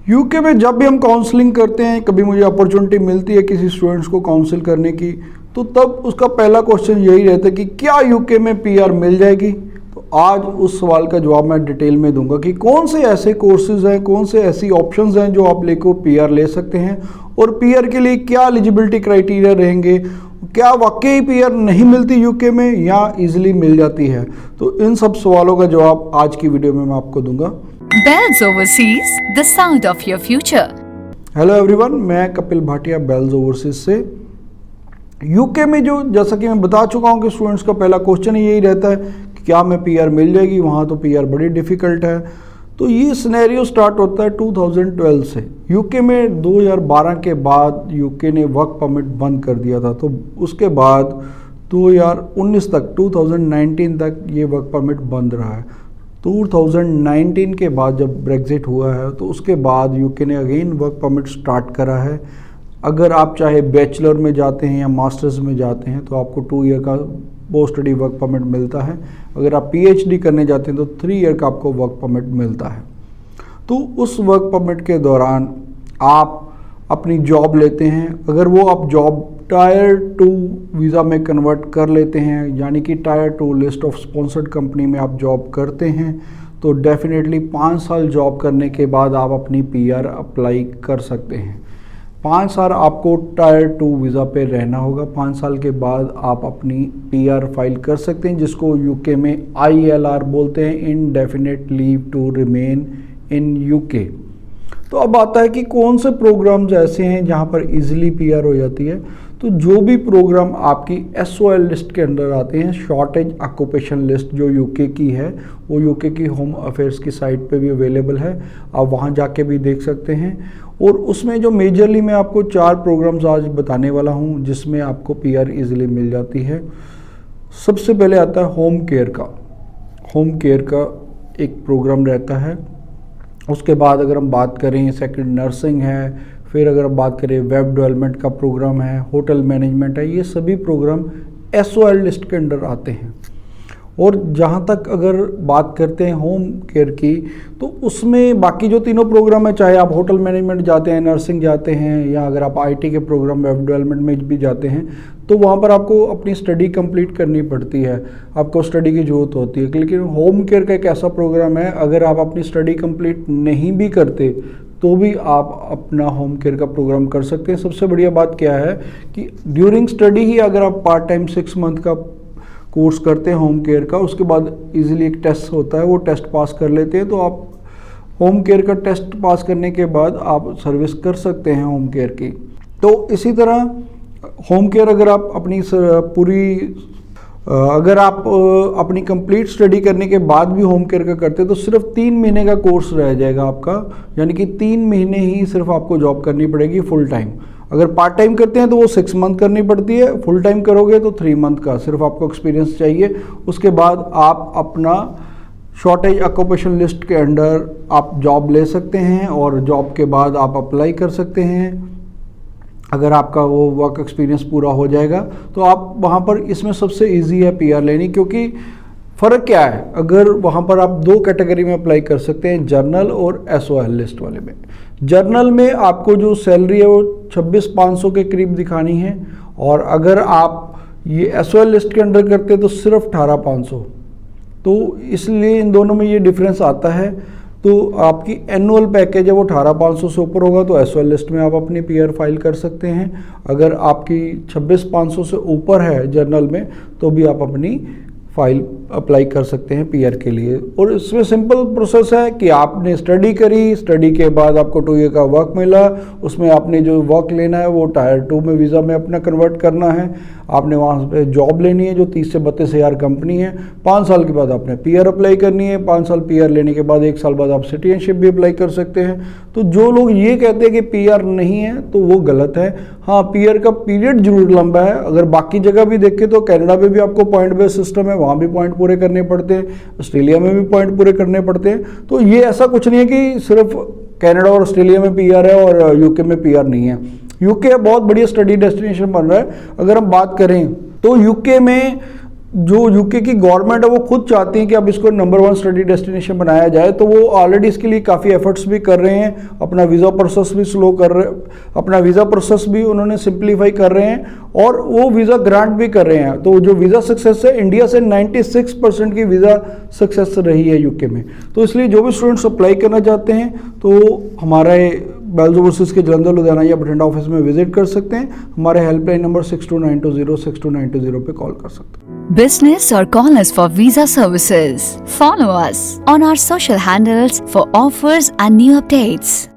UK में जब भी हम काउंसलिंग करते हैं, कभी मुझे अपॉर्चुनिटी मिलती है किसी स्टूडेंट्स को काउंसिल करने की, तो तब उसका पहला क्वेश्चन यही रहता है कि क्या यूके में पीआर मिल जाएगी। तो आज उस सवाल का जवाब मैं डिटेल में दूंगा कि कौन से ऐसे कोर्सेज हैं, कौन से ऐसी ऑप्शंस हैं जो आप लेकर पीआर ले सकते हैं, और पीआर के लिए क्या एलिजिबिलिटी क्राइटेरिया रहेंगे, क्या वाकई पीआर नहीं मिलती यूके में या इजीली मिल जाती है। तो इन सब सवालों का जवाब आज की वीडियो में मैं आपको दूंगा। Bells Overseas, the sound of your future. Hello everyone, मैं कपिल भाटिया बेल्स ओवरसीज से। यूके में जो जैसा कि मैं बता चुका हूं कि स्टूडेंट्स का पहला क्वेश्चन ही यही रहता है कि क्या मैं पीआर मिल जाएगी, वहां तो पीआर बड़ी डिफ़िकल्ट है। तो ये सिनेरियो स्टार्ट होता है 2012 से। यूके में 2012 के बाद यूके ने वर्क परमिट बंद कर दिया था, तो उसके बाद 2019 तक 2019 तक ये वर्क परमिट बंद रहा है। 2019 के बाद जब ब्रेग्जिट हुआ है तो उसके बाद यूके ने अगेन वर्क परमिट स्टार्ट करा है। अगर आप चाहे बैचलर में जाते हैं या मास्टर्स में जाते हैं तो आपको 2 ईयर का पोस्ट स्टडी वर्क परमिट मिलता है। अगर आप पीएचडी करने जाते हैं तो 3 ईयर का आपको वर्क परमिट मिलता है। तो उस वर्क परमिट के दौरान आप अपनी जॉब लेते हैं। अगर वो आप जॉब टायर 2 वीज़ा में कन्वर्ट कर लेते हैं, यानी कि tyre 2 list of sponsored company में आप जॉब करते हैं, तो डेफिनेटली 5 साल जॉब करने के बाद आप अपनी पीआर अप्लाई कर सकते हैं। 5 साल आपको टायर 2 वीज़ा पे रहना होगा। 5 साल के बाद आप अपनी पीआर फाइल कर सकते हैं, जिसको यूके में ILR बोलते हैं, indefinite leave to remain in UK. तो अब आता है कि कौन से प्रोग्राम्स ऐसे हैं जहां पर इजीली पीआर हो जाती है। तो जो भी प्रोग्राम आपकी SOL लिस्ट के अंदर आते हैं, शॉर्टेज ऑक्यूपेशन लिस्ट जो यूके की है, वो यूके की होम अफेयर्स की साइट पे भी अवेलेबल है, आप वहां जाके भी देख सकते हैं। और उसमें जो मेजरली मैं आपको 4 प्रोग्राम्स आज बताने वाला हूं जिसमें आपको पीआर इजीली मिल जाती है। सबसे पहले आता है होम केयर का। होम केयर का एक प्रोग्राम रहता है। उसके बाद अगर हम बात करें सेकंड नर्सिंग है, फिर अगर हम बात करें वेब डेवलपमेंट का प्रोग्राम है, होटल मैनेजमेंट है, ये सभी प्रोग्राम SOL लिस्ट के अंडर आते हैं। और जहाँ तक अगर बात करते हैं होम केयर की, तो उसमें बाकी जो तीनों प्रोग्राम है, चाहे आप होटल मैनेजमेंट जाते हैं, नर्सिंग जाते हैं, या अगर आप IT के प्रोग्राम वेब डेवलपमेंट में भी जाते हैं, तो वहाँ पर आपको अपनी स्टडी कंप्लीट करनी पड़ती है, आपको स्टडी की ज़रूरत होती है। लेकिन होम केयर का एक ऐसा प्रोग्राम है, अगर आप अपनी स्टडी कंप्लीट नहीं भी करते तो भी आप अपना होम केयर का प्रोग्राम कर सकते हैं। सबसे बढ़िया बात क्या है कि ड्यूरिंग स्टडी ही अगर आप पार्ट टाइम 6 मंथ का कोर्स करते हैं होम केयर का, उसके बाद इजीली एक टेस्ट होता है, वो टेस्ट पास कर लेते हैं, तो आप होम केयर का टेस्ट पास करने के बाद आप सर्विस कर सकते हैं होम केयर की। तो इसी तरह होम केयर अगर आप अपनी अगर आप अपनी कंप्लीट स्टडी करने के बाद भी होम केयर का करते हैं तो सिर्फ 3 महीने का कोर्स रह जाएगा आपका, यानी कि 3 महीने ही सिर्फ आपको जॉब करनी पड़ेगी फुल टाइम। अगर पार्ट टाइम करते हैं तो वो 6 मंथ करनी पड़ती है, फुल टाइम करोगे तो 3 मंथ का सिर्फ आपको एक्सपीरियंस चाहिए। उसके बाद आप अपना शॉर्टेज ऑक्यूपेशन लिस्ट के अंडर आप जॉब ले सकते हैं और जॉब के बाद आप अप्लाई कर सकते हैं। अगर आपका वो वर्क एक्सपीरियंस पूरा हो जाएगा तो आप वहाँ पर, इसमें सबसे इजी है पीआर लेनी, क्योंकि फ़र्क क्या है, अगर वहाँ पर आप 2 कैटेगरी में अप्लाई कर सकते हैं, जर्नल और SOL लिस्ट वाले में। जर्नल में आपको जो सैलरी है वो 26,500 के करीब दिखानी है, और अगर आप ये SOL लिस्ट के अंडर करते हैं तो सिर्फ 18,500। तो इसलिए इन दोनों में ये डिफरेंस आता है। तो आपकी एनुअल पैकेज है वो 18,500 से ऊपर होगा तो SOL लिस्ट में आप अपनी पीआर फाइल कर सकते हैं। अगर आपकी 26,500 से ऊपर है जर्नल में तो भी आप अपनी फाइल अप्लाई कर सकते हैं पीआर के लिए। और इसमें सिंपल प्रोसेस है कि आपने स्टडी करी, स्टडी के बाद आपको 2 ईयर का वर्क मिला, उसमें आपने जो वर्क लेना है वो टायर 2 में वीज़ा में अपना कन्वर्ट करना है। आपने वहाँ पे जॉब लेनी है जो 30 से 32 हज़ार कंपनी है। 5 साल के बाद आपने पीआर अप्लाई करनी है। 5 साल पीआर लेने के बाद 1 साल बाद आप सिटीजनशिप भी अप्लाई कर सकते हैं। तो जो लोग ये कहते हैं कि पीआर नहीं है तो वो गलत है। हाँ, पीआर का पीरियड जरूर लंबा है। अगर बाकी जगह भी देखें तो कनाडा में भी आपको पॉइंट बेस्ड सिस्टम है, वहाँ भी पॉइंट पूरे करने पड़ते हैं, ऑस्ट्रेलिया में भी पॉइंट पूरे करने पड़ते हैं। तो ये ऐसा कुछ नहीं है कि सिर्फ कनाडा और ऑस्ट्रेलिया में पीआर है और यूके में पीआर नहीं है। यूके बहुत बढ़िया स्टडी डेस्टिनेशन बन रहा है। अगर हम बात करें तो यूके में जो यूके की गवर्नमेंट है वो खुद चाहती है कि अब इसको नंबर 1 स्टडी डेस्टिनेशन बनाया जाए, तो वो ऑलरेडी इसके लिए काफ़ी एफर्ट्स भी कर रहे हैं, अपना वीज़ा प्रोसेस भी स्लो कर रहे, अपना वीज़ा प्रोसेस भी उन्होंने सिंप्लीफाई कर रहे हैं और वो वीज़ा ग्रांट भी कर रहे हैं। तो जो वीज़ा सक्सेस है, इंडिया से 96% की वीज़ा सक्सेस रही है यूके में। तो इसलिए जो भी स्टूडेंट्स अप्लाई करना चाहते हैं तो हमारे बेल्स ओवरसीज़ के जलंधर, लुधियाना या बठिंडा ऑफिस में विजिट कर सकते हैं। हमारे हेल्पलाइन नंबर 6292062920 पे कॉल कर सकते हैं। Business or call us for visa services. Follow us on our social handles for offers and new updates.